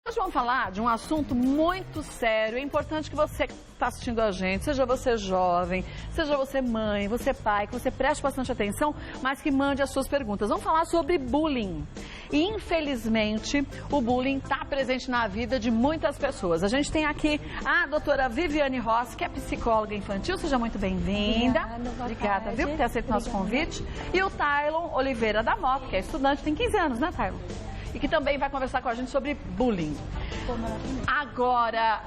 Nós vamos falar de um assunto muito sério. É importante que você que está assistindo a gente, seja você jovem, seja você mãe, você pai, que você preste bastante atenção, mas que mande as suas perguntas. Vamos falar sobre bullying. E, infelizmente, o bullying está presente na vida de muitas pessoas. A gente tem aqui a doutora Viviane Rossi, que é psicóloga infantil. Seja muito bem-vinda. Obrigada, viu, por ter aceito o nosso convite. E o Tailon Oliveira da Mota, que é estudante, tem 15 anos, né, Tailon? E que também vai conversar com a gente sobre bullying. Agora,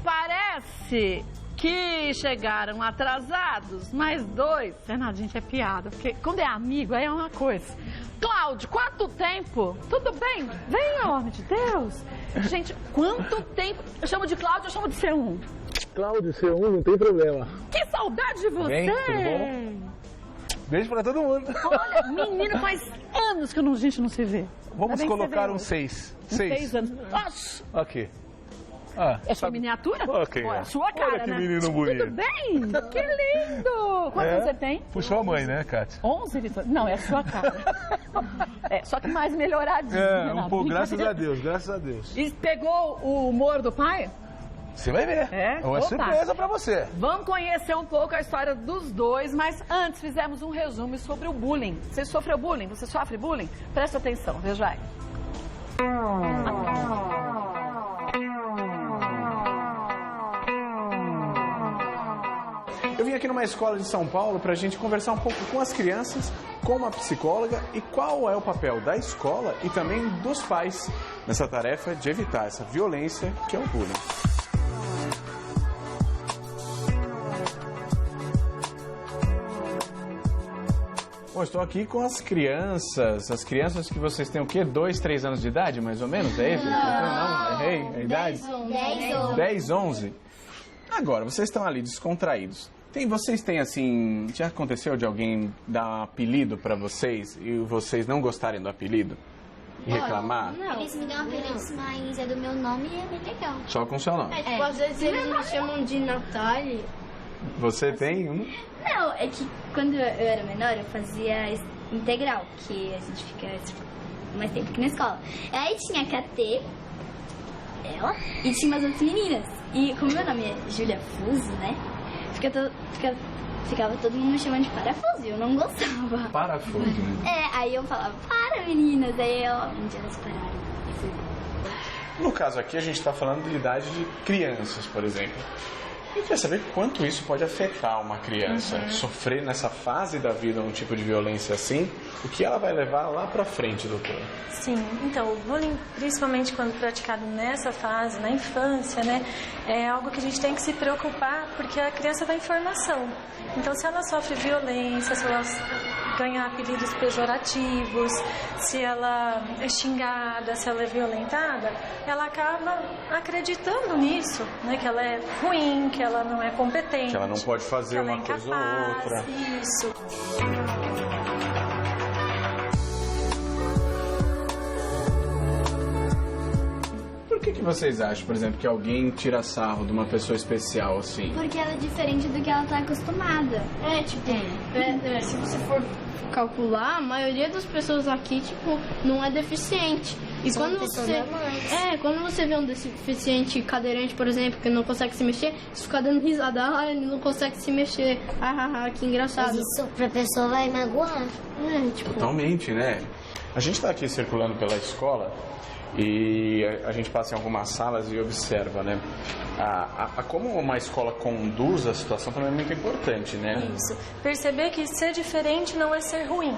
parece que chegaram atrasados, mas dois. Renato, gente, é piada, porque quando é amigo, aí é uma coisa. Cláudio, quanto tempo? Tudo bem? Venha, homem de Deus. Gente, quanto tempo? Eu chamo de Cláudio, eu chamo de C1. Cláudio, C1, não tem problema. Que saudade de você. Bem, tudo bom? Beijo pra todo mundo. Olha, menino, faz anos que a gente não se vê. Vamos colocar um 6. 6 anos. Nossa! Ok. É sua miniatura? Ok. Olha, a sua cara, olha que né? menino bonito. Tudo bem? Que lindo! Quantos você tem? Puxou a mãe, né, Kátia? 11, Vitor? Não, é a sua cara. Só que mais melhoradinho. Um pouco, graças a Deus, graças a Deus. E pegou o humor do pai? Você vai ver. Ou é surpresa pra você. Vamos conhecer um pouco a história dos dois, mas antes fizemos um resumo sobre o bullying. Você sofreu bullying? Você sofre bullying? Presta atenção, veja aí. Eu vim aqui numa escola de São Paulo para a gente conversar um pouco com as crianças, com uma psicóloga e qual é o papel da escola e também dos pais nessa tarefa de evitar essa violência que é o bullying. Bom, estou aqui com as crianças que vocês têm o quê? 2, 3 anos de idade, mais ou menos? É isso? Não, errei a idade? 10, 11. Agora, vocês estão ali descontraídos. Vocês têm, assim, já aconteceu de alguém dar apelido para vocês e vocês não gostarem do apelido? E reclamar? Não. Eles me dão apelidos, mas é do meu nome e é bem legal. Só com o seu nome? Às vezes eles me chamam de Natália. Você tem um? Não, é que quando eu era menor eu fazia integral, que a gente fica mais tempo que na escola. Aí tinha a KT, ela, e tinha umas outras meninas. E como meu nome é Júlia Fuso, né? Ficava todo mundo me chamando de parafuso e eu não gostava. Parafuso, né? Aí eu falava, para meninas, aí um dia elas pararam e fui. No caso aqui a gente está falando de idade de crianças, por exemplo. Eu queria saber quanto isso pode afetar uma criança, sofrer nessa fase da vida um tipo de violência assim, o que ela vai levar lá pra frente, doutora? Sim, então o bullying, principalmente quando praticado nessa fase, na infância, né, é algo que a gente tem que se preocupar, porque a criança vai em formação. Então, se ela sofre violência, se ela ganha apelidos pejorativos, se ela é xingada, se ela é violentada, ela acaba acreditando nisso, né, que ela é ruim, que ela não é competente, que ela não pode fazer uma coisa ou outra. Isso. Por que vocês acham, por exemplo, que alguém tira sarro de uma pessoa especial assim? Porque ela é diferente do que ela tá acostumada. Se você for calcular, a maioria das pessoas aqui, não é deficiente. E quando você vê um deficiente cadeirante, por exemplo, que não consegue se mexer, você fica dando risada, ele não consegue se mexer. Que engraçado. Mas isso pra pessoa vai magoar. Totalmente, né? A gente tá aqui circulando pela escola e a gente passa em algumas salas e observa, né? Como uma escola conduz a situação também é muito importante, né? Isso. Perceber que ser diferente não é ser ruim,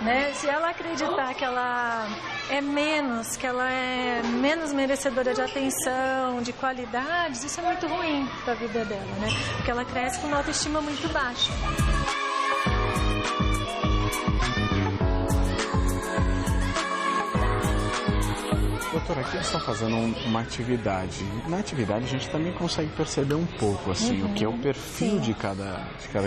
né? Se ela acreditar que ela é menos, que ela é menos merecedora de atenção, de qualidades, isso é muito ruim para a vida dela, né? Porque ela cresce com uma autoestima muito baixa. Doutora, aqui eles estão fazendo uma atividade. Na atividade a gente também consegue perceber um pouco, assim, o que é o perfil de cada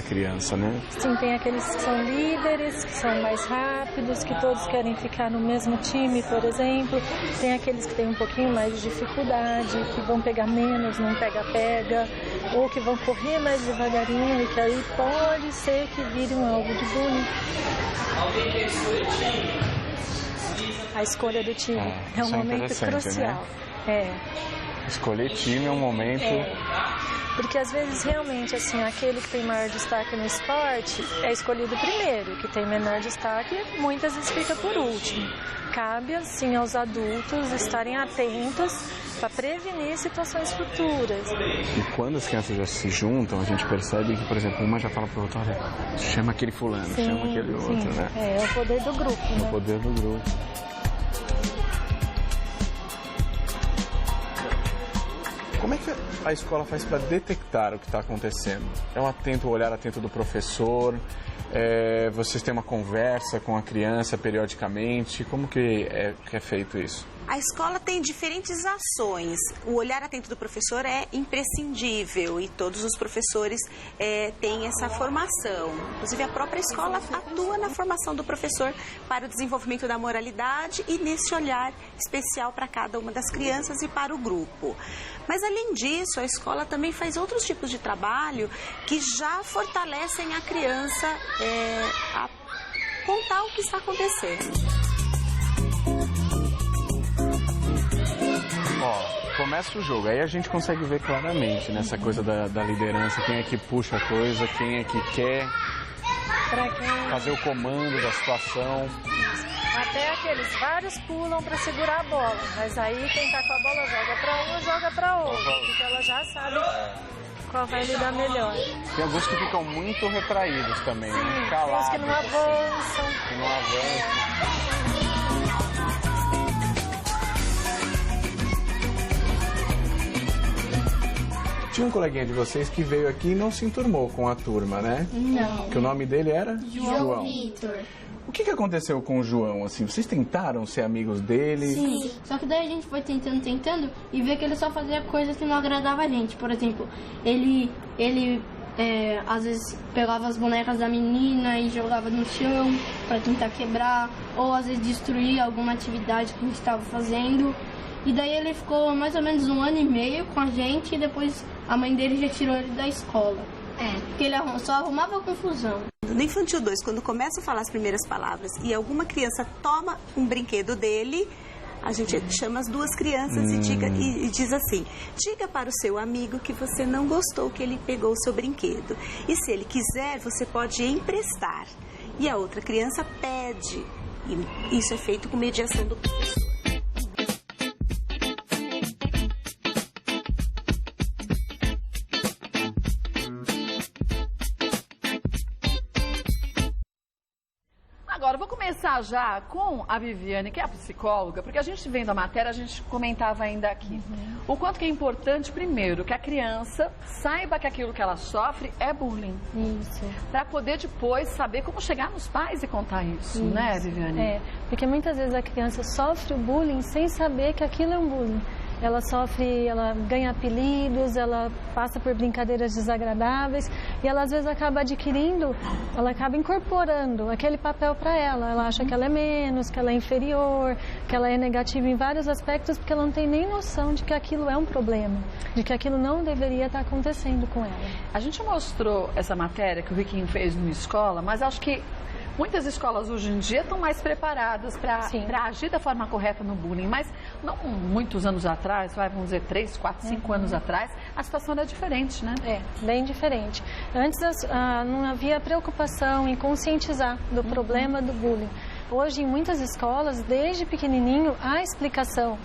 criança, né? Sim, tem aqueles que são líderes, que são mais rápidos, que todos querem ficar no mesmo time, por exemplo. Tem aqueles que têm um pouquinho mais de dificuldade, que vão pegar menos, não pega-pega, ou que vão correr mais devagarinho e que aí pode ser que vire um alvo de bullying. Alguém quer A escolha do time é um momento crucial. Né? Escolher time é um momento... Porque às vezes realmente assim, aquele que tem maior destaque no esporte é escolhido primeiro, que tem menor destaque muitas vezes fica por último. Cabe assim aos adultos estarem atentos para prevenir situações futuras. E quando as crianças já se juntam, a gente percebe que, por exemplo, uma já fala para o outro, olha, chama aquele fulano, chama aquele outro, né? É o poder do grupo, né? É o poder do grupo. Como é que a escola faz para detectar o que está acontecendo? É o olhar atento do professor? Vocês têm uma conversa com a criança periodicamente? Como que é feito isso? A escola tem diferentes ações. O olhar atento do professor é imprescindível e todos os professores têm essa formação. Inclusive, a própria escola atua na formação do professor para o desenvolvimento da moralidade e nesse olhar especial para cada uma das crianças e para o grupo. Mas, além disso, a escola também faz outros tipos de trabalho que já fortalecem a criança a contar o que está acontecendo. Começa o jogo, aí a gente consegue ver claramente nessa coisa da liderança, quem é que puxa a coisa, quem é que quer fazer o comando da situação. Até aqueles vários pulam para segurar a bola, mas aí quem tá com a bola joga para um ou joga para outro, porque ela já sabe qual vai lidar melhor. Tem alguns que ficam muito retraídos também, né? Tem Calados, uns que não avançam. Que não avançam. Tinha um coleguinha de vocês que veio aqui e não se enturmou com a turma, né? Não. Que o nome dele era? João Vitor. O que aconteceu com o João, assim? Vocês tentaram ser amigos dele? Sim, só que daí a gente foi tentando e vê que ele só fazia coisas que não agradavam a gente. Por exemplo, ele às vezes pegava as bonecas da menina e jogava no chão para tentar quebrar, ou às vezes destruir alguma atividade que a gente estava fazendo. E daí ele ficou mais ou menos 1 ano e meio com a gente e depois a mãe dele já tirou ele da escola. Porque ele só arrumava confusão. No Infantil 2, quando começa a falar as primeiras palavras e alguma criança toma um brinquedo dele, a gente chama as duas crianças e diz assim: diga para o seu amigo que você não gostou que ele pegou o seu brinquedo. E se ele quiser, você pode emprestar. E a outra criança pede. E isso é feito com mediação do professor. Agora, eu vou começar já com a Viviane, que é a psicóloga, porque a gente vendo a matéria, a gente comentava ainda aqui. O quanto que é importante, primeiro, que a criança saiba que aquilo que ela sofre é bullying. Isso. Para poder depois saber como chegar nos pais e contar isso, né, Viviane? Porque muitas vezes a criança sofre o bullying sem saber que aquilo é um bullying. Ela sofre, ela ganha apelidos, ela passa por brincadeiras desagradáveis e ela às vezes acaba adquirindo, ela acaba incorporando aquele papel para ela. Ela acha que ela é menos, que ela é inferior, que ela é negativa em vários aspectos porque ela não tem nem noção de que aquilo é um problema, de que aquilo não deveria estar acontecendo com ela. A gente mostrou essa matéria que o Riquinho fez numa escola, mas acho que muitas escolas hoje em dia estão mais preparadas para agir da forma correta no bullying, mas não muitos anos atrás, vamos dizer 3, 4, 5 anos atrás, a situação era diferente, né? Bem diferente. Antes não havia preocupação em conscientizar do problema do bullying. Hoje, em muitas escolas, desde pequenininho, há explicação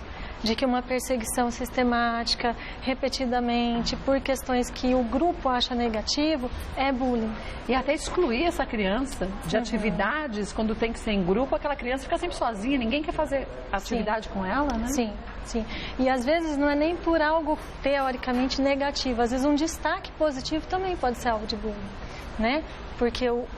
de que uma perseguição sistemática, repetidamente, por questões que o grupo acha negativo, é bullying. E até excluir essa criança de atividades, quando tem que ser em grupo, aquela criança fica sempre sozinha, ninguém quer fazer atividade com ela, né? Sim, sim. E às vezes não é nem por algo teoricamente negativo, às vezes um destaque positivo também pode ser alvo de bullying, né? Porque o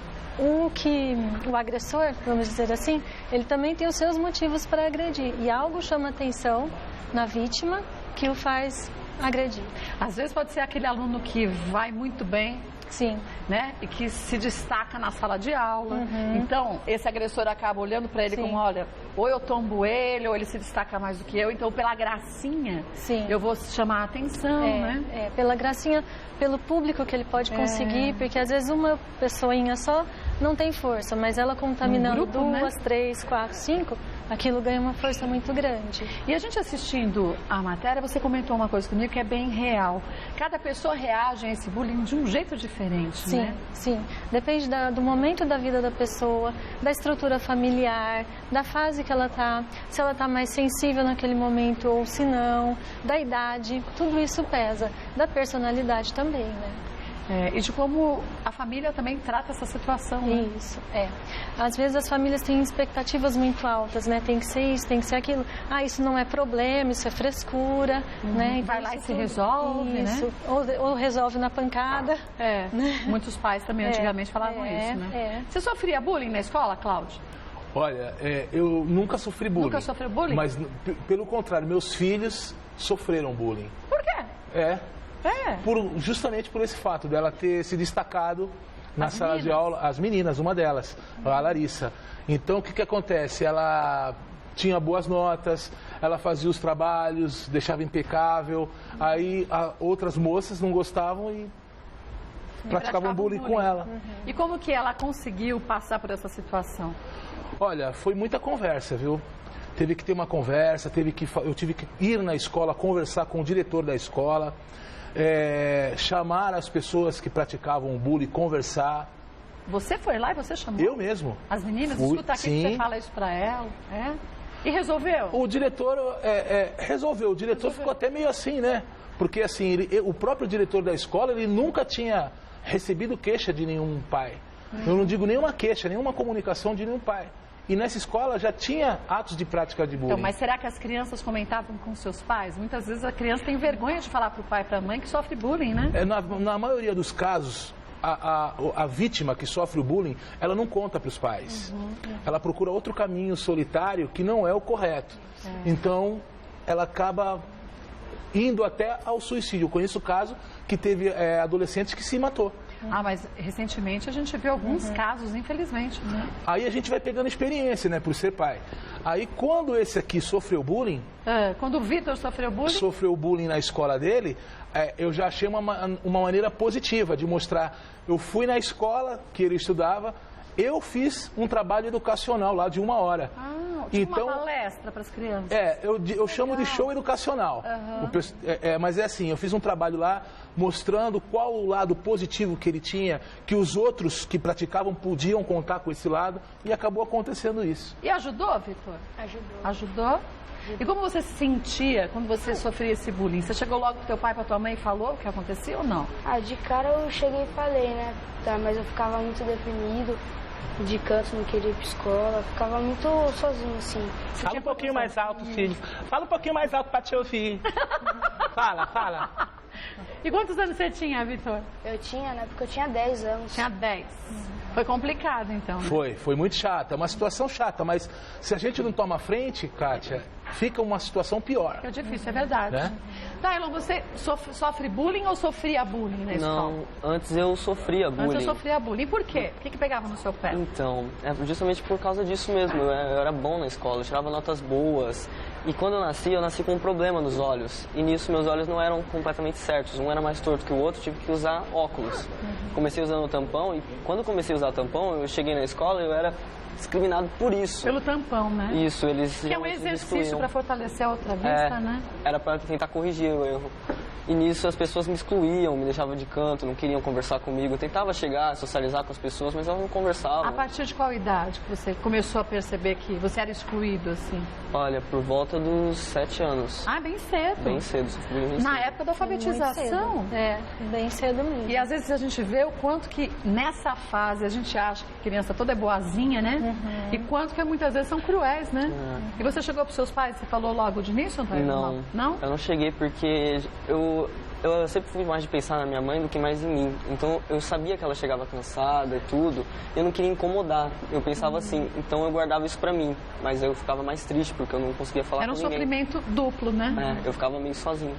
agressor, vamos dizer assim, ele também tem os seus motivos para agredir. E algo chama atenção na vítima que o faz agredir. Às vezes pode ser aquele aluno que vai muito bem, sim, né? E que se destaca na sala de aula. Então, esse agressor acaba olhando para ele como, olha, ou eu tombo ele, ou ele se destaca mais do que eu. Então, pela gracinha, eu vou chamar a atenção, né? Pela gracinha, pelo público que ele pode conseguir, porque às vezes uma pessoinha só não tem força, mas ela contaminando grupo, 2, 3, 4, 5, aquilo ganha uma força muito grande. E a gente assistindo a matéria, você comentou uma coisa comigo que é bem real. Cada pessoa reage a esse bullying de um jeito diferente, sim, né? Sim, depende do momento da vida da pessoa, da estrutura familiar, da fase que ela está, se ela está mais sensível naquele momento ou se não, da idade, tudo isso pesa, da personalidade também, né? E de como a família também trata essa situação, né? Isso, Às vezes as famílias têm expectativas muito altas, né? Tem que ser isso, tem que ser aquilo. Ah, isso não é problema, isso é frescura, né? Vai lá e se resolve, isso, né? Ou resolve na pancada. Muitos pais também antigamente falavam isso, né? Você sofria bullying na escola, Cláudio? Olha, eu nunca sofri bullying. Nunca sofreu bullying? Mas, pelo contrário, meus filhos sofreram bullying. Por quê? Justamente por esse fato dela ter se destacado na sala de aula, as meninas, uma delas, a Larissa. Então, o que acontece? Ela tinha boas notas, ela fazia os trabalhos, deixava impecável, aí outras moças não gostavam e praticavam bullying com ela. E como que ela conseguiu passar por essa situação? Olha, foi muita conversa, viu? Teve que ter uma conversa, eu tive que ir na escola, conversar com o diretor da escola, chamar as pessoas que praticavam o bullying, conversar. Você foi lá e você chamou? Eu mesmo. As meninas? Escuta aqui que você fala isso pra ela. E resolveu? O diretor resolveu. O diretor ficou até meio assim, né? Porque assim, o próprio diretor da escola, ele nunca tinha recebido queixa de nenhum pai. Eu não digo nenhuma queixa, nenhuma comunicação de nenhum pai. E nessa escola já tinha atos de prática de bullying. Então, mas será que as crianças comentavam com seus pais? Muitas vezes a criança tem vergonha de falar para o pai e para a mãe que sofre bullying, né? Na maioria dos casos, a vítima que sofre o bullying, ela não conta para os pais. Ela procura outro caminho solitário que não é o correto. Então, ela acaba indo até ao suicídio. Eu conheço o caso que teve adolescentes que se matou. Mas recentemente a gente viu alguns casos, infelizmente, né? Aí a gente vai pegando experiência, né, por ser pai. Aí quando esse aqui sofreu bullying... quando o Vitor sofreu bullying? Sofreu bullying na escola dele, eu já achei uma maneira positiva de mostrar. Eu fui na escola que ele estudava, eu fiz um trabalho educacional lá de 1 hora. Tipo uma palestra para as crianças. Eu chamo de show educacional. Mas é assim, eu fiz um trabalho lá mostrando qual o lado positivo que ele tinha, que os outros que praticavam podiam contar com esse lado, e acabou acontecendo isso. E ajudou, Vitor? Ajudou. Ajudou? E como você se sentia quando você sofria esse bullying? Você chegou logo pro teu pai, pra tua mãe e falou o que acontecia ou não? De cara eu cheguei e falei, né? Mas eu ficava muito deprimido, de canto, não queria ir pra escola, ficava muito sozinho, assim. Fala um pouquinho mais alto, filho. Fala um pouquinho mais alto pra te ouvir. Fala. E quantos anos você tinha, Vitor? Na época eu tinha 10 anos. Tinha 10. Foi complicado, então, né? Foi muito chata, uma situação chata, mas se a gente não toma frente, Kátia, fica uma situação pior. É difícil, é verdade. Né? Tá, Elon, você sofre bullying ou sofria bullying na escola? Não, antes eu sofria bullying. Antes eu sofria bullying. E por quê? O que pegava no seu pé? Então, justamente por causa disso mesmo. Eu era bom na escola, eu tirava notas boas. E quando eu nasci com um problema nos olhos. E nisso meus olhos não eram completamente certos. Um era mais torto que o outro, tive que usar óculos. Comecei usando o tampão e quando comecei a usar o tampão, eu cheguei na escola e eu era discriminado por isso. Pelo tampão, né? Isso, eles que é um exercício para fortalecer a outra vista, né? Era para tentar corrigir o erro. E nisso as pessoas me excluíam, me deixavam de canto, não queriam conversar comigo. Eu tentava chegar, socializar com as pessoas, mas elas não conversavam. A partir de qual idade que você começou a perceber que você era excluído, assim? Olha, por volta dos 7 anos. Bem cedo. Bem cedo. Na época da alfabetização. Bem cedo mesmo. E às vezes a gente vê o quanto que nessa fase a gente acha que a criança toda é boazinha, né? E quanto que muitas vezes são cruéis, né? E você chegou para os seus pais, você falou logo de início, Antônio? Não? Eu não cheguei porque eu sempre fui mais de pensar na minha mãe do que mais em mim. Então eu sabia que ela chegava cansada e tudo. E eu não queria incomodar. Eu pensava assim. Então eu guardava isso pra mim. Mas eu ficava mais triste porque eu não conseguia falar com ninguém. Era um sofrimento duplo, né? Eu ficava meio sozinho.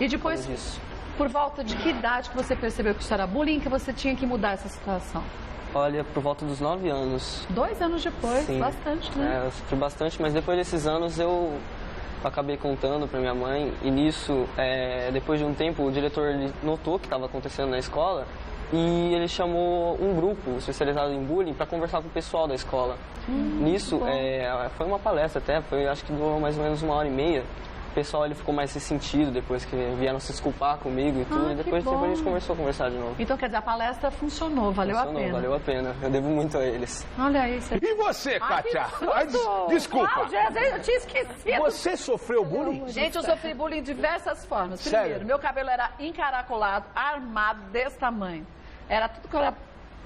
E depois, por volta de que idade que você percebeu que isso era bullying, que você tinha que mudar essa situação? Olha, por volta dos 9 anos. 2 anos depois? Sim. Bastante, né? Eu sofri bastante, mas depois desses anos eu acabei contando para minha mãe e nisso, depois de um tempo, o diretor notou o que estava acontecendo na escola e ele chamou um grupo especializado em bullying para conversar com o pessoal da escola. Nisso, foi uma palestra até, acho que durou mais ou menos 1h30. O pessoal ele ficou mais ressentido depois que vieram se desculpar comigo e tudo. E depois a gente começou a conversar de novo. Então, quer dizer, a palestra funcionou, valeu a pena. Valeu a pena. Eu devo muito a eles. Olha aí. E você, Kátia? Desculpa. Cláudia, eu tinha esquecido. Você sofreu bullying? Gente, eu sofri bullying de diversas formas. Sério? Primeiro, meu cabelo era encaracolado, armado, desse tamanho. Era tudo que era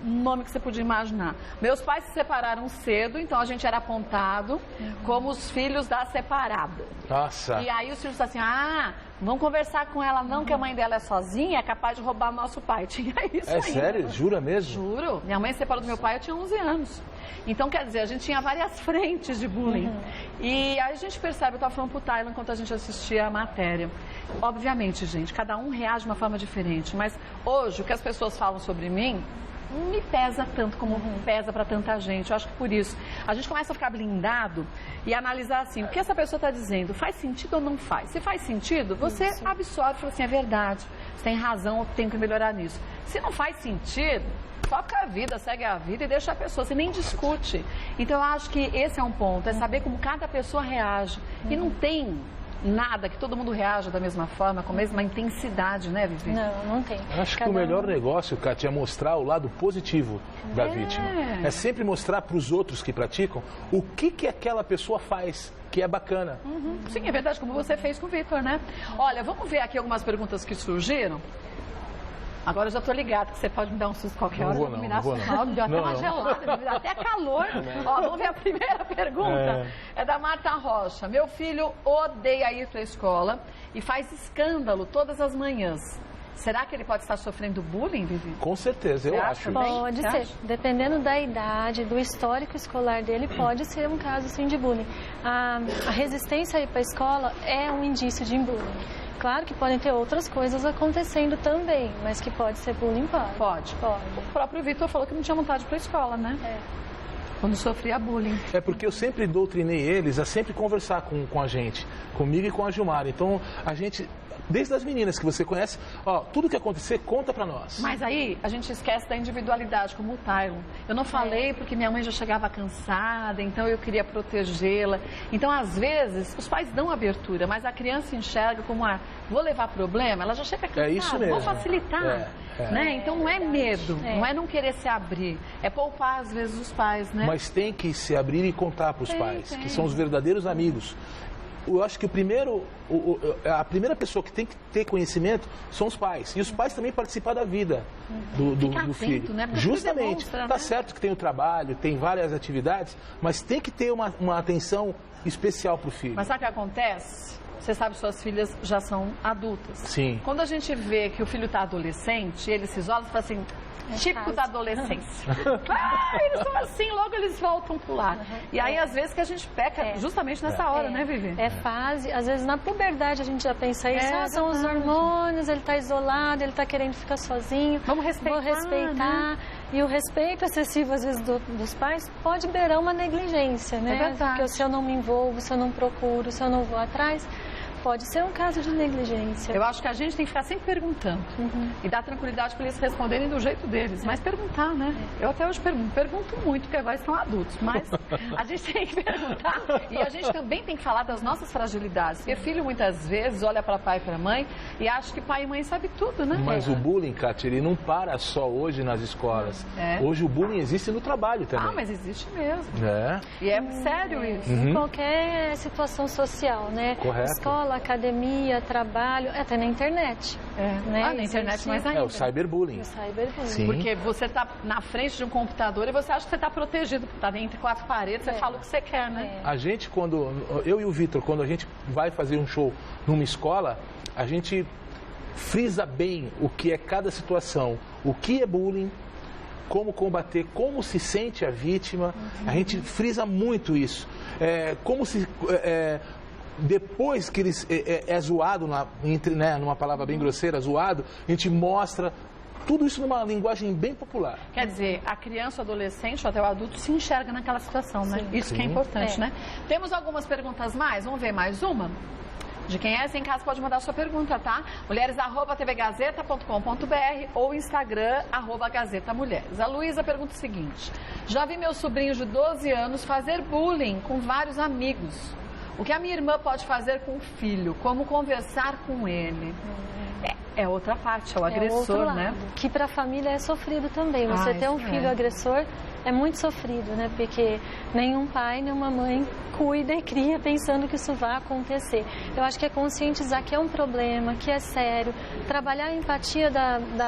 nome que você podia imaginar. Meus pais se separaram cedo, então a gente era apontado como os filhos da separada. Nossa. E aí os filhos falaram assim, vamos conversar com ela não, que a mãe dela é sozinha, é capaz de roubar nosso pai. Tinha isso ainda. Sério? Jura mesmo? Juro. Minha mãe se separou do meu pai, eu tinha 11 anos. Então, quer dizer, a gente tinha várias frentes de bullying. E aí a gente percebe, eu estava falando pro Tyler enquanto a gente assistia a matéria. Obviamente, gente, cada um reage de uma forma diferente, mas hoje o que as pessoas falam sobre mim me pesa tanto como pesa para tanta gente. Eu acho que por isso a gente começa a ficar blindado e analisar assim, o que essa pessoa está dizendo, faz sentido ou não faz? Se faz sentido, você absorve e fala assim, é verdade, você tem razão, eu tenho que melhorar nisso. Se não faz sentido, toca a vida, segue a vida e deixa a pessoa, você nem discute. Então eu acho que esse é um ponto, é saber como cada pessoa reage. E não tem nada que todo mundo reaja da mesma forma, com a mesma intensidade, né, Vivi? Não tem. Acho que o melhor negócio, Kátia, é mostrar o lado positivo da vítima. É sempre mostrar para os outros que praticam o que aquela pessoa faz, que é bacana. Sim, é verdade, como você fez com o Vitor, né? Olha, vamos ver aqui algumas perguntas que surgiram. Agora eu já tô ligado que você pode me dar um susto qualquer hora. Não vou não. Me deu até uma gelada, me deu até calor. Ó, vamos ver a primeira pergunta. É da Marta Rocha. Meu filho odeia ir para a escola e faz escândalo todas as manhãs. Será que ele pode estar sofrendo bullying, Vivi? Com certeza, eu acho. Pode ser. Dependendo da idade, do histórico escolar dele, pode ser um caso sim de bullying. A resistência a ir para a escola é um indício de bullying. Claro que podem ter outras coisas acontecendo também, mas que pode ser bullying, pode. O próprio Vitor falou que não tinha vontade para a escola, né? Quando sofria bullying. É porque eu sempre doutrinei eles a sempre conversar com a gente, comigo e com a Gilmar. Então, a gente, desde as meninas que você conhece, tudo que acontecer, conta pra nós. Mas aí, a gente esquece da individualidade, como o Tyron. Eu não falei porque minha mãe já chegava cansada, então eu queria protegê-la. Então, às vezes, os pais dão abertura, mas a criança enxerga como, vou levar problema, ela já chega cansada, isso mesmo. Vou facilitar. Né? Então, não é medo, não é não querer se abrir, é poupar, às vezes, os pais, né? Mas tem que se abrir e contar pros pais, que são os verdadeiros amigos. Eu acho que a primeira pessoa que tem que ter conhecimento são os pais. E os pais também participar da vida do filho. Né? Justamente. Demonstra, tá certo que tem o trabalho, tem várias atividades, mas tem que ter uma atenção especial pro filho. Mas sabe o que acontece? Você sabe, suas filhas já são adultas. Sim. Quando a gente vê que o filho está adolescente, ele se isola, você fala assim, típico da adolescência. Eles são assim, logo eles voltam pro lar. E aí, às vezes, que a gente peca justamente nessa hora, né, Vivi? É fase, às vezes na puberdade a gente já pensa isso, são os hormônios, ele está isolado, ele está querendo ficar sozinho. Vou respeitar. Né? E o respeito excessivo, às vezes, dos pais pode beirar uma negligência, né? É verdade. Porque se eu não me envolvo, se eu não procuro, se eu não vou atrás, pode ser um caso de negligência. Eu acho que a gente tem que ficar sempre perguntando e dar tranquilidade para eles responderem do jeito deles, mas perguntar, né? Eu até hoje pergunto muito, porque agora estão adultos, mas a gente tem que perguntar e a gente também tem que falar das nossas fragilidades, porque filho muitas vezes olha para pai e para mãe e acha que pai e mãe sabem tudo, né? Mas o bullying, Kátia, ele não para só hoje nas escolas. Hoje o bullying existe no trabalho também. Mas existe mesmo. E é sério isso. Em qualquer situação social, né? Correto. Escola, academia, trabalho, até na internet. Né? Na internet mais ainda. É o cyberbullying. Sim. Porque você está na frente de um computador e você acha que você está protegido, porque está entre quatro paredes, você fala o que você quer, né? A gente, eu e o Vitor, quando a gente vai fazer um show numa escola, a gente frisa bem o que é cada situação, o que é bullying, como combater, como se sente a vítima. A gente frisa muito isso. Como se... depois que eles é zoado, numa palavra bem grosseira, zoado, a gente mostra tudo isso numa linguagem bem popular. Quer dizer, a criança, o adolescente ou até o adulto se enxerga naquela situação, né? Isso que é importante, né? Temos algumas perguntas mais? Vamos ver mais uma? de quem é. Em casa pode mandar sua pergunta, tá? mulheres@tvgazeta.com.br ou Instagram @GazetaMulheres. A Luísa pergunta o seguinte: já vi meu sobrinho de 12 anos fazer bullying com vários amigos. O que a minha irmã pode fazer com o filho? Como conversar com ele? É outra parte, é o agressor, outro né? lado, que para a família é sofrido também. Você ter um filho agressor é muito sofrido, né? Porque nenhum pai, nenhuma mãe cuida e cria pensando que isso vai acontecer. Eu acho que é conscientizar que é um problema, que é sério, trabalhar a empatia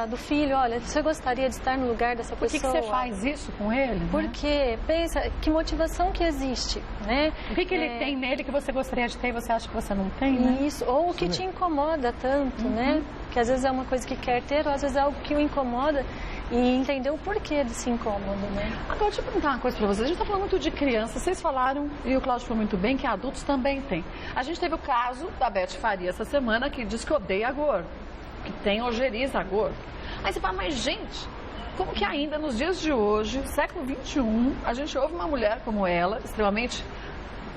do filho. Olha, você gostaria de estar no lugar dessa pessoa? Por que você faz isso com ele? Porque, pensa, que motivação que existe, né? O que ele tem nele que você gostaria de ter e você acha que você não tem, né? Isso, ou o que te incomoda tanto, né? Que às vezes é uma coisa que quer ter, ou às vezes é algo que o incomoda, e entender o porquê desse incômodo, né? Agora, deixa eu perguntar uma coisa pra vocês. A gente tá falando muito de crianças, vocês falaram, e o Cláudio falou muito bem, que adultos também têm. A gente teve o caso da Beth Faria essa semana, que diz que odeia gordo, que tem ojeriza a gordo. Aí você fala, mas gente, como que ainda nos dias de hoje, século XXI, a gente ouve uma mulher como ela, extremamente...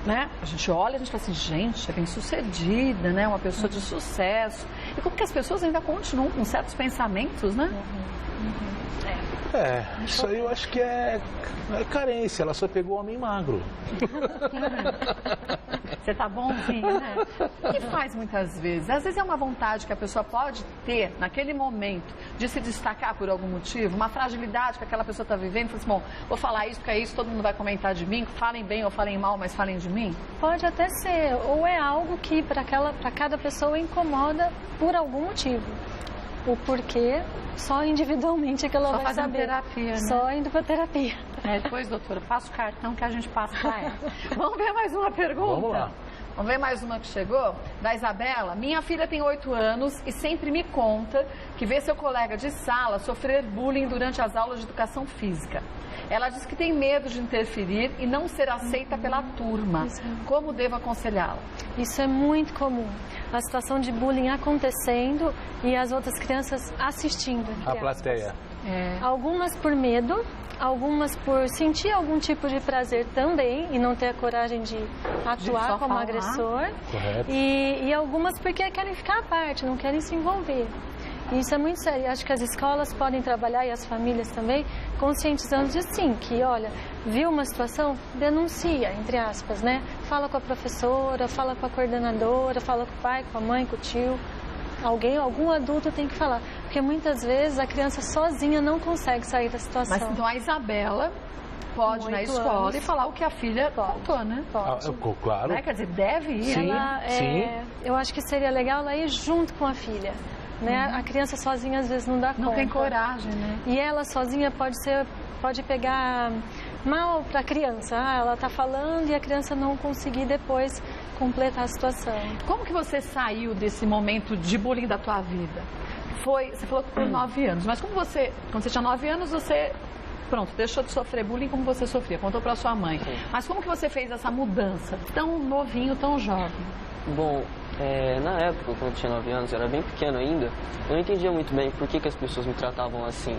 Né? A gente olha, a gente fala assim, gente, é bem sucedida, né? Uma pessoa de sucesso. E como que as pessoas ainda continuam com certos pensamentos, né? Isso aí eu acho que é carência, ela só pegou homem magro. Você tá bonzinho, né? O que faz muitas vezes? Às vezes é uma vontade que a pessoa pode ter naquele momento de se destacar por algum motivo, uma fragilidade que aquela pessoa está vivendo, fala assim, bom, vou falar isso porque é isso, todo mundo vai comentar de mim, falem bem ou falem mal, mas falem de mim? Pode até ser, ou é algo que para cada pessoa incomoda por algum motivo. O porquê, só individualmente é que ela só vai saber. Terapia, né? Só indo para terapia. Depois, doutora, passa o cartão que a gente passa para ela. Vamos ver mais uma pergunta? Vamos lá. Vamos ver mais uma que chegou? Da Isabela. Minha filha tem 8 anos e sempre me conta que vê seu colega de sala sofrer bullying durante as aulas de educação física. Ela diz que tem medo de interferir e não ser aceita pela turma. Como devo aconselhá-la? Isso é muito comum. A situação de bullying acontecendo e as outras crianças assistindo. A plateia. Algumas por medo, algumas por sentir algum tipo de prazer também e não ter a coragem de atuar como agressor. Correto. E algumas porque querem ficar à parte, não querem se envolver. E isso é muito sério. Acho que as escolas podem trabalhar, e as famílias também, conscientizando de sim, que olha, viu uma situação, denuncia, entre aspas, né? Fala com a professora, fala com a coordenadora, fala com o pai, com a mãe, com o tio. Algum adulto tem que falar. Porque muitas vezes a criança sozinha não consegue sair da situação. Mas então a Isabela pode ir na escola e falar o que a filha contou, né? Pode. Claro. Né? Quer dizer, deve ir. Sim, sim. Eu acho que seria legal ela ir junto com a filha. Né? A criança sozinha às vezes não dá conta. Não tem coragem, né? E ela sozinha pode pegar mal para a criança. Ela está falando e a criança não conseguir depois completar a situação. Como que você saiu desse momento de bullying da tua vida? Você falou que por 9 anos, mas quando você tinha 9 anos, você, deixou de sofrer bullying como você sofria, contou para sua mãe. Sim. Mas como que você fez essa mudança? Tão novinho, tão jovem. Bom, na época, quando eu tinha 9 anos, eu era bem pequeno ainda, eu não entendia muito bem por que as pessoas me tratavam assim.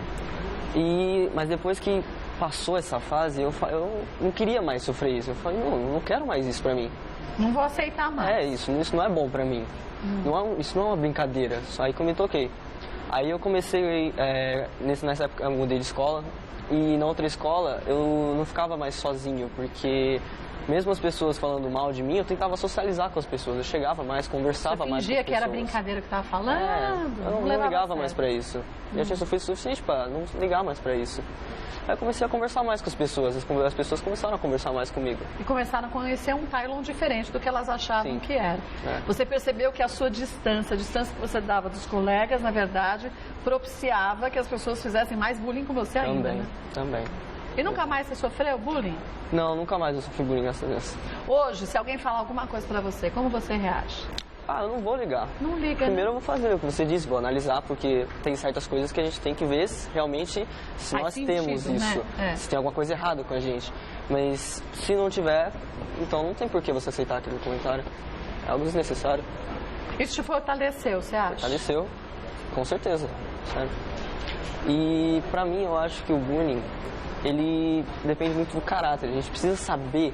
Mas depois que passou essa fase, eu não queria mais sofrer isso. Eu falei, não quero mais isso pra mim. Não vou aceitar mais. Isso não é bom pra mim. Isso não é uma brincadeira. Aí que eu me toquei. Aí eu comecei, nessa época eu mudei de escola, e na outra escola eu não ficava mais sozinho, porque mesmo as pessoas falando mal de mim, eu tentava socializar com as pessoas. Eu chegava mais, conversava mais com as pessoas. Fingia que era brincadeira que tava falando? Eu não ligava mais pra isso. Eu já tinha sofrido o suficiente pra não ligar mais pra isso. Aí eu comecei a conversar mais com as pessoas começaram a conversar mais comigo. E começaram a conhecer um Tylon diferente do que elas achavam que era. Você percebeu que a sua distância, a distância que você dava dos colegas, na verdade, propiciava que as pessoas fizessem mais bullying com você ainda, né? Também. E nunca mais você sofreu bullying? Não, nunca mais eu sofri bullying nessa vez. Hoje, se alguém falar alguma coisa pra você, como você reage? Eu não vou ligar. Não liga, Primeiro eu vou fazer o que você disse, vou analisar, porque tem certas coisas que a gente tem que ver se realmente se nós temos isso, se tem alguma coisa errada com a gente. Mas se não tiver, então não tem por que você aceitar aquele comentário. É algo desnecessário. Isso te fortaleceu, você acha? Fortaleceu, com certeza. Certo? E pra mim eu acho que o bullying, ele depende muito do caráter. A gente precisa saber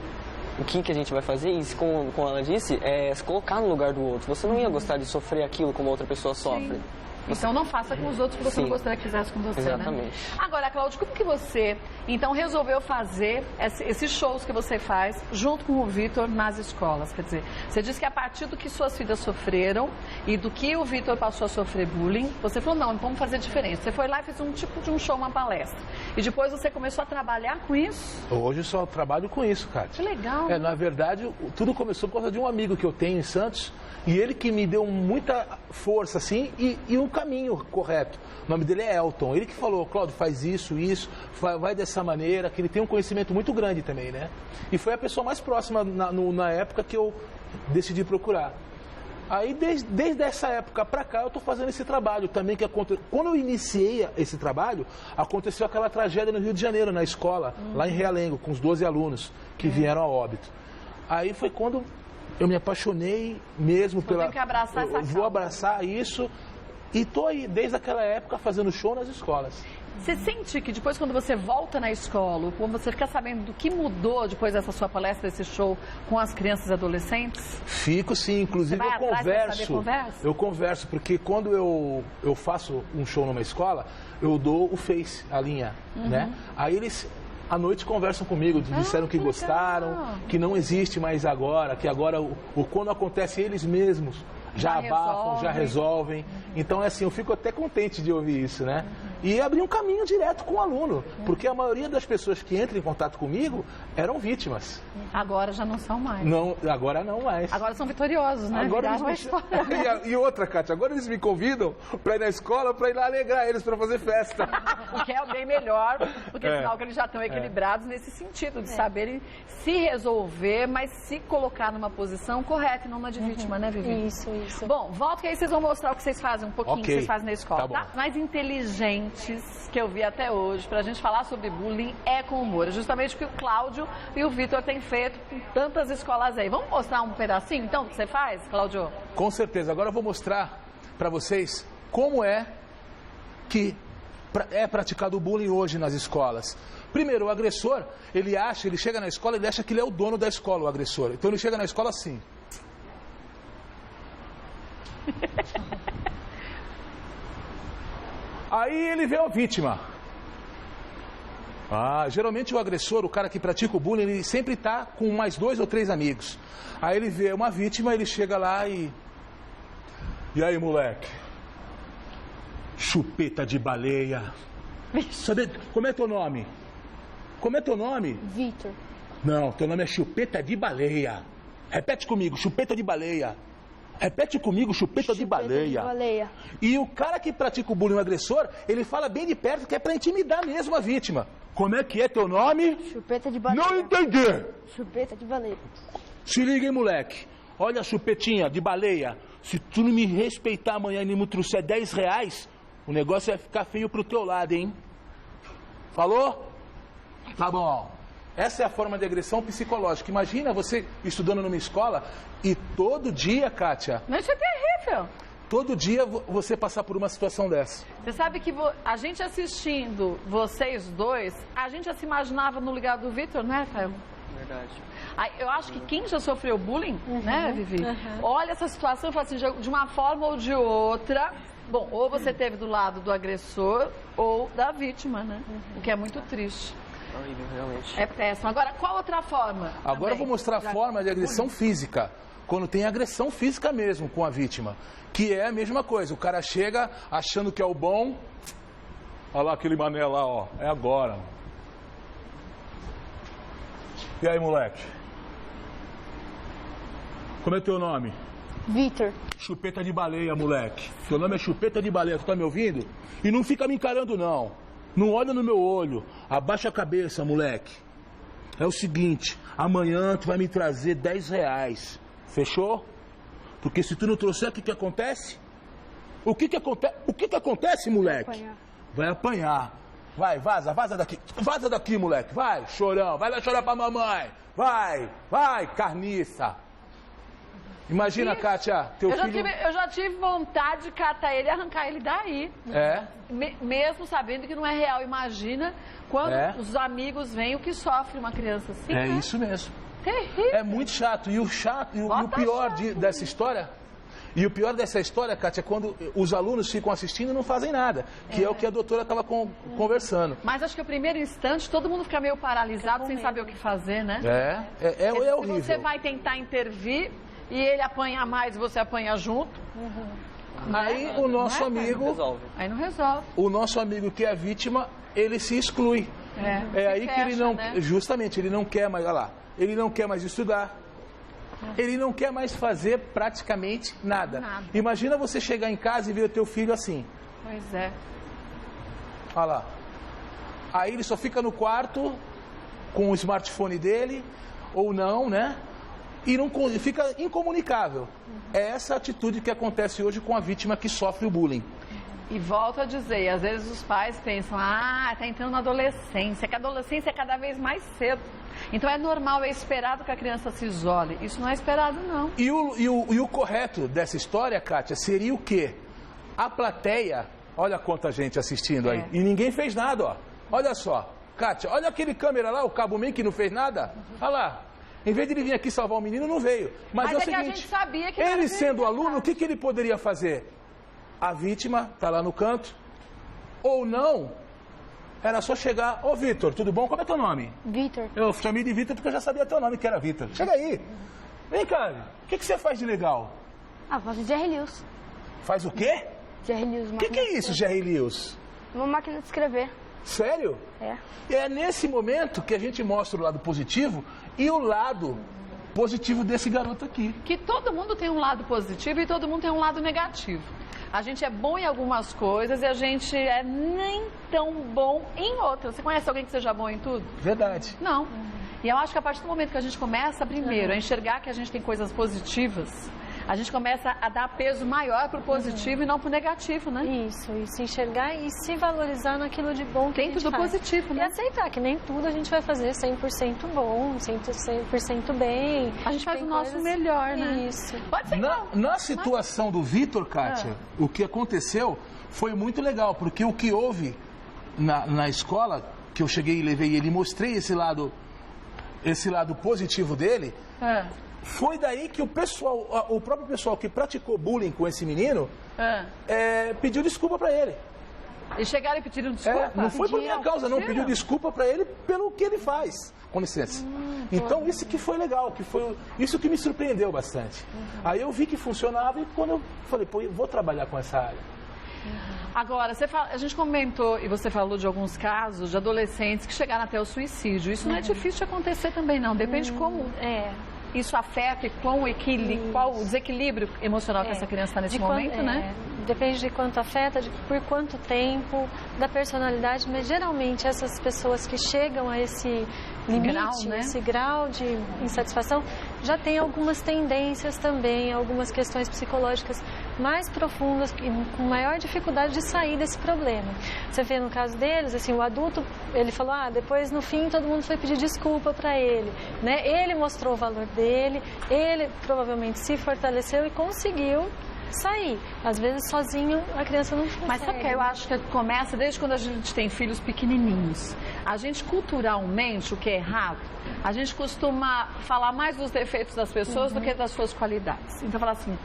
o que a gente vai fazer, e como ela disse, é se colocar no lugar do outro. Você não ia gostar de sofrer aquilo como outra pessoa sofre. Sim. Então não faça com os outros que você não gostaria que fizesse com você, exatamente, né? Agora, Cláudio, como que você, então, resolveu fazer esses shows que você faz junto com o Vitor nas escolas? Quer dizer, você disse que a partir do que suas filhas sofreram e do que o Vitor passou a sofrer bullying, você falou, não, vamos fazer diferente. Você foi lá e fez um tipo de um show, uma palestra. E depois você começou a trabalhar com isso? Hoje eu só trabalho com isso, Kátia. Que legal. Na verdade, tudo começou por causa de um amigo que eu tenho em Santos, e ele que me deu muita força, assim, e um caminho correto. O nome dele é Elton. Ele que falou, Cláudio, faz isso, vai dessa maneira, que ele tem um conhecimento muito grande também, né? E foi a pessoa mais próxima na época que eu decidi procurar. Aí, desde essa época pra cá, eu tô fazendo esse trabalho também que aconteceu. Quando eu iniciei esse trabalho, aconteceu aquela tragédia no Rio de Janeiro, na escola, lá em Realengo, com os 12 alunos que vieram a óbito. Aí foi quando eu me apaixonei mesmo pela... Tem que abraçar essa vou abraçar isso e tô aí, desde aquela época, fazendo show nas escolas. Você sente que depois, quando você volta na escola, quando você fica sabendo do que mudou depois dessa sua palestra, desse show com as crianças e adolescentes? Fico sim, inclusive eu converso, porque quando eu faço um show numa escola, eu dou o Face, a linha, né? Aí eles... à noite conversam comigo, disseram que gostaram, que não existe mais agora, que agora quando acontece eles mesmos já abafam, já resolvem. Então é assim, eu fico até contente de ouvir isso, né? E abrir um caminho direto com o aluno, porque a maioria das pessoas que entram em contato comigo eram vítimas. Agora já não são mais. Não, agora não mais. Agora são vitoriosos, né? Agora eles e outra, Kátia, agora eles me convidam para ir na escola, para ir lá alegrar eles, para fazer festa. O que é bem melhor, porque é sinal que eles já estão equilibrados nesse sentido, de saberem se resolver, mas se colocar numa posição correta e não na de vítima, né, Vivi? Isso. Bom, volta que aí vocês vão mostrar o que vocês fazem, um pouquinho que vocês fazem na escola, tá? Mais inteligentes que eu vi até hoje pra gente falar sobre bullying é com humor. É justamente o que o Cláudio e o Vitor têm feito com tantas escolas aí. Vamos mostrar um pedacinho, então, do que você faz, Cláudio? Com certeza. Agora eu vou mostrar pra vocês como é que é praticado o bullying hoje nas escolas. Primeiro, o agressor, ele chega na escola, ele acha que ele é o dono da escola, o agressor. Então ele chega na escola assim. Aí ele vê a vítima. Geralmente o agressor, o cara que pratica o bullying, ele sempre está com mais 2 ou 3 amigos. Aí ele vê uma vítima, ele chega lá e... E aí, moleque? Chupeta de baleia. Sabe, como é teu nome? Como é teu nome? Vitor. Não, teu nome é Chupeta de Baleia. Repete comigo, Chupeta de Baleia. Repete comigo, chupeta de baleia. E o cara que pratica o bullying, o agressor, ele fala bem de perto que é pra intimidar mesmo a vítima. Como é que é teu nome? Chupeta de baleia. Não entendi. Chupeta de baleia. Se liga, hein, moleque. Olha a chupetinha de baleia. Se tu não me respeitar amanhã e não me trouxer 10 reais, o negócio vai ficar feio pro teu lado, hein? Falou? Tá bom. Essa é a forma de agressão psicológica. Imagina você estudando numa escola e todo dia, Kátia... Mas isso é terrível. Todo dia você passar por uma situação dessa. Você sabe que a gente assistindo vocês dois, a gente já se imaginava no lugar do Vitor, não é, Caio? Verdade. Eu acho que quem já sofreu bullying, né, Vivi? Olha essa situação e fala assim, de uma forma ou de outra... Bom, ou você teve do lado do agressor ou da vítima, né? O que é muito triste. Horrível, realmente. É péssimo. Agora, qual outra forma? Agora eu vou mostrar a forma de agressão física. Quando tem agressão física mesmo com a vítima. Que é a mesma coisa. O cara chega achando que é o bom. Olha lá aquele mané lá, ó. É agora. E aí, moleque? Como é teu nome? Vitor. Chupeta de baleia, moleque. Teu nome é Chupeta de baleia. Tu tá me ouvindo? E não fica me encarando, não. Não olha no meu olho. Abaixa a cabeça, moleque. É o seguinte, amanhã tu vai me trazer 10 reais. Fechou? Porque se tu não trouxer, o que que acontece? O que que acontece, moleque? Vai apanhar. Vai, vaza daqui. Vaza daqui, moleque. Vai, chorão. Vai lá chorar pra mamãe. Vai, carniça. Imagina, Kátia, teu filho... Eu já tive vontade de catar ele e arrancar ele daí. É? Mesmo sabendo que não é real. Imagina quando os amigos veem o que sofre uma criança assim. É isso mesmo. Terrível. É muito chato. E o pior dessa história... E o pior dessa história, Kátia, é quando os alunos ficam assistindo e não fazem nada, que é o que a doutora estava conversando. Mas acho que o primeiro instante todo mundo fica meio paralisado, sem saber o que fazer, né? É horrível. Se você vai tentar intervir e ele apanha mais e você apanha junto... Aí o nosso amigo... Aí não resolve. O nosso amigo que é a vítima, ele se exclui. É aí que ele não... Né? Justamente, ele não quer mais... Olha lá. Ele não quer mais estudar. Ele não quer mais fazer praticamente nada. Imagina você chegar em casa e ver o teu filho assim. Pois é. Olha lá. Aí ele só fica no quarto com o smartphone dele, ou não, né? E não, fica incomunicável. É essa atitude que acontece hoje com a vítima que sofre o bullying. E volto a dizer, às vezes os pais pensam, tá entrando na adolescência, que a adolescência é cada vez mais cedo. Então é normal, é esperado que a criança se isole. Isso não é esperado, não. E o correto dessa história, Kátia, seria o quê? A plateia, olha quanta gente assistindo aí, e ninguém fez nada, ó. Olha só, Kátia, olha aquele câmera lá, o Cabo Man que não fez nada. Olha lá. Em vez de ele vir aqui salvar o menino, não veio. Mas é o seguinte, que a gente sabia que ele sendo aluno, o que ele poderia fazer? A vítima está lá no canto, ou não, era só chegar, ô Vitor, tudo bom? Como é teu nome? Vitor. Eu chamei de Vitor porque eu já sabia teu nome, que era Vitor. Chega aí. Vem cá, o que você faz de legal? Faço Jerry Lewis. Faz o quê? Jerry Lewis. O que é isso, Jerry Lewis? Uma máquina de escrever. Sério? É. E é nesse momento que a gente mostra o lado positivo e o lado positivo desse garoto aqui. Que todo mundo tem um lado positivo e todo mundo tem um lado negativo. A gente é bom em algumas coisas e a gente é nem tão bom em outras. Você conhece alguém que seja bom em tudo? Verdade. Não. E eu acho que a partir do momento que a gente começa, primeiro, a enxergar que a gente tem coisas positivas, a gente começa a dar peso maior pro positivo e não pro negativo, né? Isso, e se enxergar e se valorizar naquilo de bom que dentro do positivo, né? E aceitar que nem tudo a gente vai fazer 100% bom, 100% bem. A gente faz o nosso melhor, né? Isso. Pode ser na situação do Vitor, Kátia, o que aconteceu foi muito legal, porque o que houve na escola, que eu cheguei e levei ele e mostrei esse lado positivo dele, foi daí que o próprio pessoal que praticou bullying com esse menino pediu desculpa pra ele. E chegaram e pediram desculpa? Não foi por minha causa, não. Pediu desculpa pra ele pelo que ele faz. Com licença. Então, isso que foi legal, isso que me surpreendeu bastante. Aí eu vi que funcionava e quando eu falei, eu vou trabalhar com essa área. Agora, a gente comentou e você falou de alguns casos de adolescentes que chegaram até o suicídio. Isso não é difícil de acontecer também, não. Depende de como isso afeta e qual o desequilíbrio emocional que essa criança está nesse momento, né? Depende de quanto afeta, por quanto tempo, da personalidade, mas geralmente essas pessoas que chegam a esse limite, esse grau de insatisfação, já tem algumas tendências também, algumas questões psicológicas mais profundas e com maior dificuldade de sair desse problema. Você vê no caso deles, assim, o adulto, ele falou, depois no fim todo mundo foi pedir desculpa para ele, né? Ele mostrou o valor dele, ele provavelmente se fortaleceu e conseguiu sair. Às vezes sozinho a criança não consegue. Mas sabe o que eu acho que começa desde quando a gente tem filhos pequenininhos. A gente culturalmente, o que é errado, a gente costuma falar mais dos defeitos das pessoas do que das suas qualidades. Então fala assim,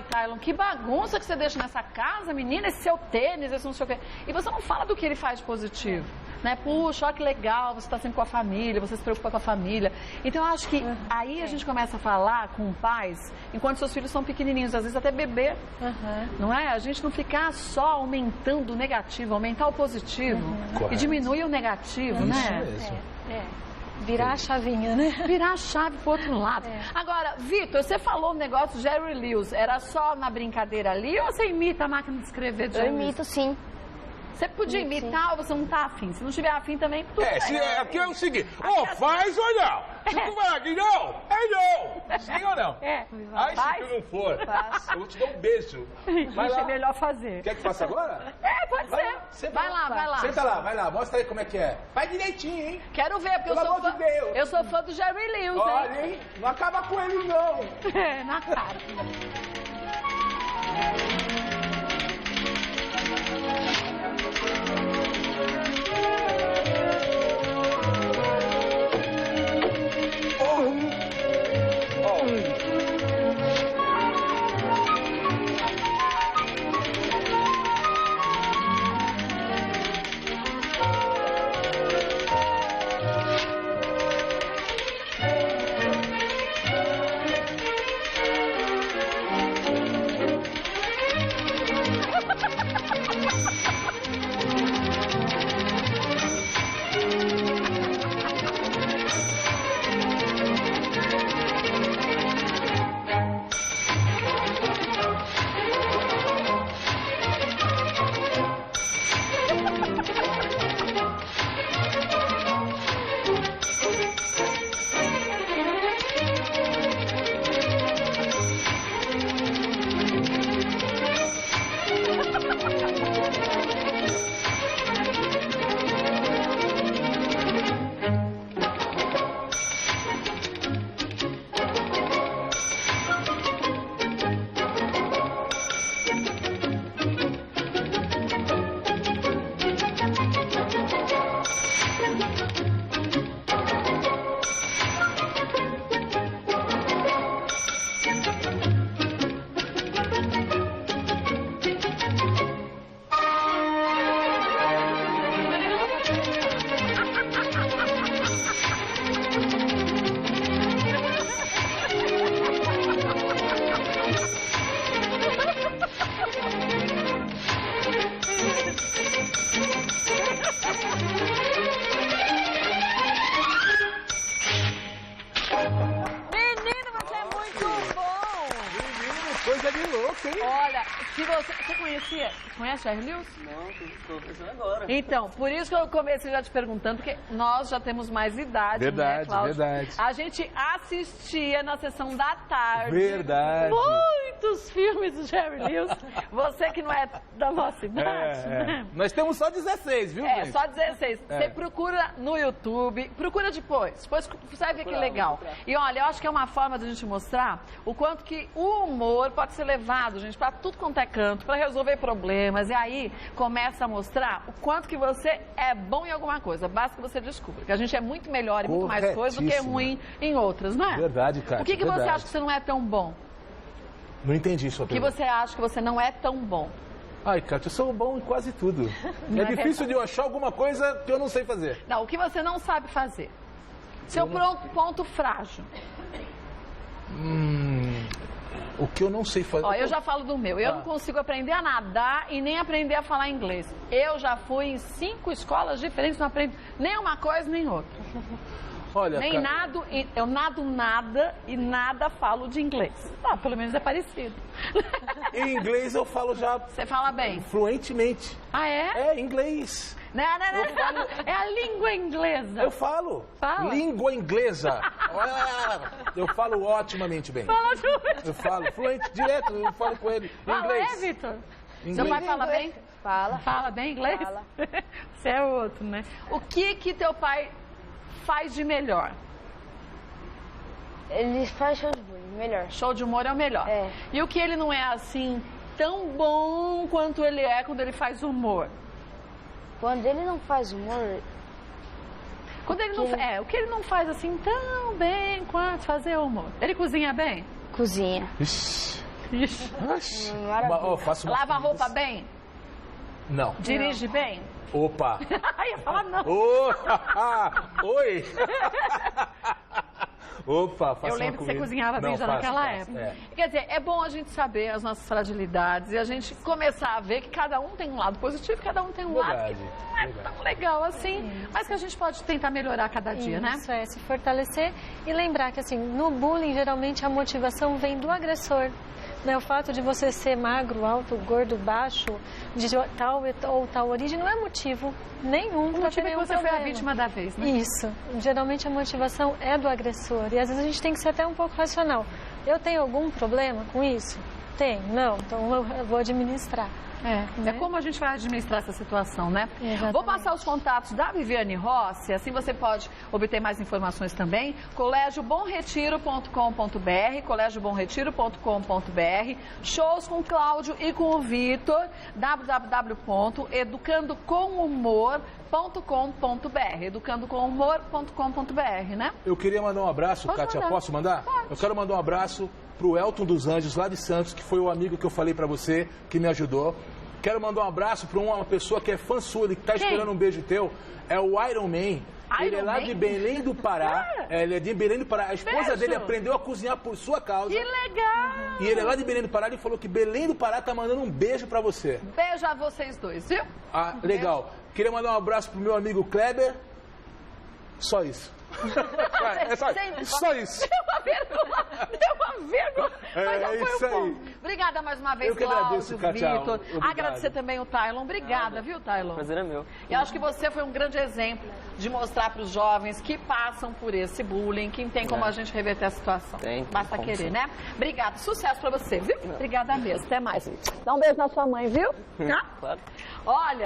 Tylon, que bagunça que você deixa nessa casa, menina, esse seu tênis, esse não sei o quê. E você não fala do que ele faz de positivo. Né? Puxa, olha que legal, você está sempre com a família, você se preocupa com a família. Então eu acho que aí a gente começa a falar com pais, enquanto seus filhos são pequenininhos, às vezes até bebê, não é? A gente não ficar só aumentando o negativo, aumentar o positivo e diminuir o negativo, né? Virar a chavinha, né? Virar a chave pro outro lado. Agora, Vitor, você falou um negócio Jerry Lewis, era só na brincadeira ali ou você imita a máquina de escrever de Jerry Lewis? Eu imito, sim. Você podia imitar ou você não tá afim? Se não tiver afim também, tudo bem. Aqui é o seguinte, faz ou não? Se tu vai aqui, não, não. Sim ou não? Se tu não for, eu vou te dar um beijo. Vai lá. É melhor fazer. Quer que faça agora? Pode ser. Vai lá. Senta lá, vai lá, mostra aí como é que é. Vai direitinho, hein? Quero ver, porque eu sou fã do Jerry Lewis, Olha, hein? Não acaba com ele, não. Na cara. Oh Menino, você é muito bom! Menino, coisa de louco, hein? Olha, se você conhecia? Conhece Jerry Lewis? Não, estou pensando agora. Então, por isso que eu comecei já te perguntando, porque nós já temos mais idade, Verdade, né, Cláudio? verdade. A gente assistia na sessão da tarde. Verdade. Muitos filmes do Jerry Lewis. Você que não é da nossa idade, né? Nós temos só 16, viu, gente? Só 16. Você procura no YouTube, procura depois você vai ver que legal. E olha, eu acho que é uma forma de a gente mostrar o quanto que o humor pode ser levado, gente, para tudo quanto é canto, para resolver problemas. E aí começa a mostrar o quanto que você é bom em alguma coisa. Basta que você descubra que a gente é muito melhor e muito mais coisa do que ruim em outras, não é? Verdade, cara. O que você acha que você não é tão bom? Não entendi sua pergunta. O que você acha que você não é tão bom? Ai, Kátia, eu sou bom em quase tudo. É difícil de eu achar alguma coisa que eu não sei fazer. Não, o que você não sabe fazer. Seu ponto frágil. O que eu não sei fazer... Ó, eu já falo do meu. Eu não consigo aprender a nadar e nem aprender a falar inglês. Eu já fui em 5 escolas diferentes, não aprendo nem uma coisa nem outra. Olha, nem nado, eu nado nada e nada falo de inglês. Ah, pelo menos é parecido. Em inglês eu falo já... Você fala bem? Fluentemente. Ah, é? É, inglês. Não. É a língua inglesa. Eu falo. Fala. Língua inglesa. Eu falo otimamente bem. Fala tudo. Eu falo fluente, direto, eu falo com ele. Fala, Inglês. Vitor? Inglês. Seu pai fala bem? Fala. Fala bem inglês? Fala. Você é outro, né? O que teu pai faz de melhor? Ele faz show de bullying, melhor. Show de humor é o melhor. É. E o que ele não é assim tão bom quanto ele é quando ele faz humor? Quando ele não faz humor... Quando ele não, o que ele não faz assim tão bem quanto fazer humor? Ele cozinha bem? Cozinha. Ixi. Faço Lava a roupa bem? Não. Dirige bem? Opa. Ia falar não. Oi. Opa, faço Eu lembro que você cozinhava bem já naquela época. É. Quer dizer, é bom a gente saber as nossas fragilidades e a gente começar a ver que cada um tem um lado positivo, cada um tem um lado que não é tão legal assim, mas que a gente pode tentar melhorar cada dia, né? Isso se fortalecer e lembrar que assim, no bullying geralmente a motivação vem do agressor. Né? O fato de você ser magro, alto, gordo, baixo, de tal ou tal origem, não é motivo nenhum para ter nenhum você problema. foi a vítima da vez, né? Isso. Geralmente a motivação é do agressor. E às vezes a gente tem que ser até um pouco racional. Eu tenho algum problema com isso? Tem? Não. Então eu vou administrar. É como a gente vai administrar essa situação, né? Exatamente. Vou passar os contatos da Viviane Rossi, assim você pode obter mais informações também. colegiobomretiro.com.br, colegiobomretiro.com.br, shows com o Cláudio e com o Vitor, www.educandocomhumor.com.br, educandocomhumor.com.br, né? Eu queria mandar um abraço, Pode Kátia, mandar. posso mandar? Pode. Eu quero mandar um abraço pro Elton dos Anjos, lá de Santos, que foi o amigo que eu falei pra você, que me ajudou. Quero mandar um abraço pra uma pessoa que é fã sua, ele tá esperando um beijo teu, é o Iron Man. Ele é lá de Belém do Pará. Ele é de Belém do Pará. A esposa dele aprendeu a cozinhar por sua causa. Que legal! E ele é lá de Belém do Pará. Ele falou que Belém do Pará tá mandando um beijo pra você. Beijo a vocês dois, viu? Ah, legal. Queria mandar um abraço pro meu amigo Kleber. Só isso. Só isso. Deu uma vergonha. Mas não foi isso um ponto. aí. Obrigada mais uma vez, Eu que agradeço, Cláudio, Kátia. Vitor. Obrigado. Agradecer também o Tylon. Obrigada, viu, Tylon? O prazer é meu. Eu acho que você foi um grande exemplo de mostrar para os jovens que passam por esse bullying, que tem como a gente reverter a situação. Basta querer, né? Obrigada. Sucesso para você, viu? Obrigada mesmo. Até mais. Dá um beijo na sua mãe, viu? Claro. Olha...